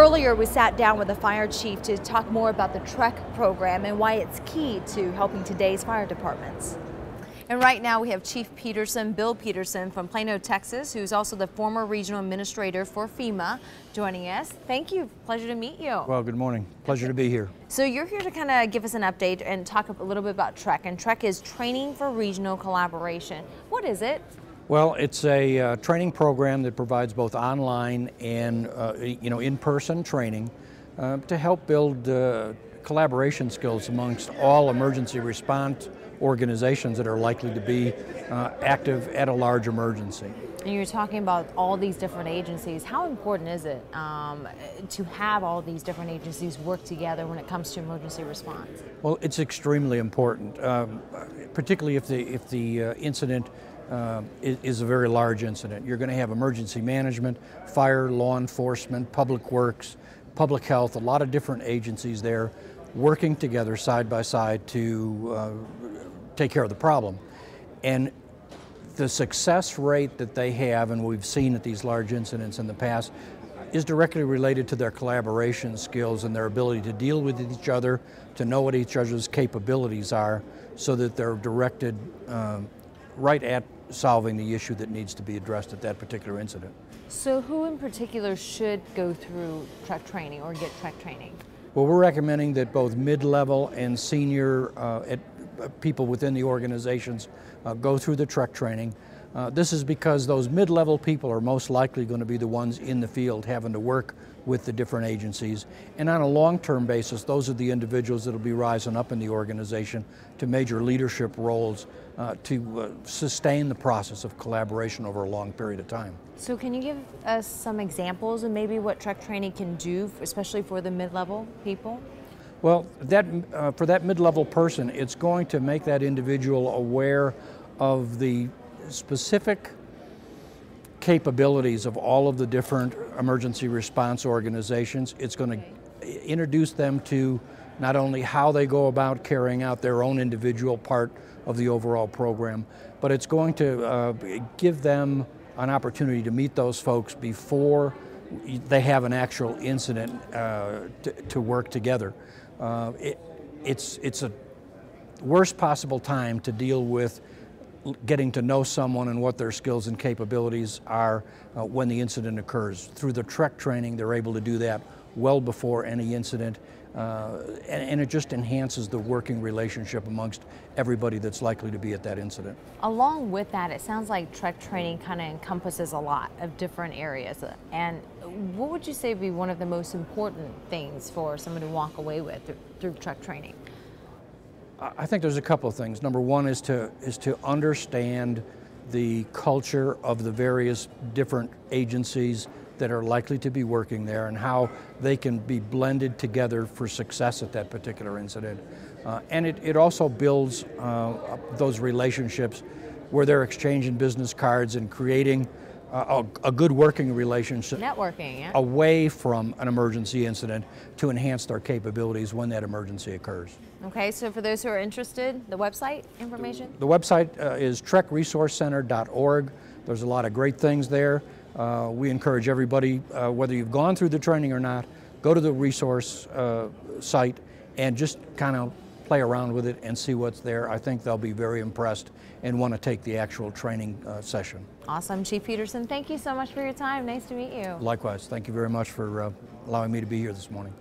Earlier, we sat down with the fire chief to talk more about the TReC program and why it's key to helping today's fire departments. And right now we have Chief Bill Peterson from Plano, Texas, who's also the former regional administrator for FEMA, joining us. Thank you. Pleasure to meet you. Well, good morning. Pleasure to be here. So you're here to kind of give us an update and talk a little bit about TReC. And TReC is Training for Regional Collaboration. What is it? Well, it's a training program that provides both online and in-person training to help build collaboration skills amongst all emergency response organizations that are likely to be active at a large emergency. And you're talking about all these different agencies. How important is it to have all these different agencies work together when it comes to emergency response? Well, it's extremely important, particularly if the incident is a very large incident. You're going to have emergency management, fire, law enforcement, public works, public health, a lot of different agencies there working together side by side to take care of the problem. And the success rate that they have, and we've seen at these large incidents in the past, is directly related to their collaboration skills and their ability to deal with each other, to know what each other's capabilities are, so that they're directed right at solving the issue that needs to be addressed at that particular incident. So who in particular should go through TReC training or get TReC training? Well, we're recommending that both mid-level and senior people within the organizations go through the TReC training. This is because those mid-level people are most likely going to be the ones in the field having to work with the different agencies. And on a long-term basis, those are the individuals that will be rising up in the organization to major leadership roles to sustain the process of collaboration over a long period of time. So can you give us some examples of maybe what TReC training can do, especially for the mid-level people? Well, for that mid-level person, it's going to make that individual aware of the specific capabilities of all of the different emergency response organizations. It's going to introduce them to not only how they go about carrying out their own individual part of the overall program, but it's going to give them an opportunity to meet those folks before they have an actual incident to work together. It's a worst possible time to deal with getting to know someone and what their skills and capabilities are when the incident occurs. Through the TReC training, they're able to do that well before any incident, and it just enhances the working relationship amongst everybody that's likely to be at that incident. Along with that, it sounds like TReC training kind of encompasses a lot of different areas. And what would you say would be one of the most important things for someone to walk away with through TReC training? I think there's a couple of things. Number one is to understand the culture of the various different agencies that are likely to be working there and how they can be blended together for success at that particular incident. And it also builds those relationships where they're exchanging business cards and creating a good working relationship. Networking, yeah. Away from an emergency incident to enhance their capabilities when that emergency occurs. Okay, so for those who are interested, the website information? The website is trecresourcecenter.org. There's a lot of great things there. We encourage everybody, whether you've gone through the training or not, go to the resource site and just kind of play around with it and see what's there. I think they'll be very impressed and want to take the actual training session. Awesome. Chief Peterson, thank you so much for your time. Nice to meet you. Likewise. Thank you very much for allowing me to be here this morning.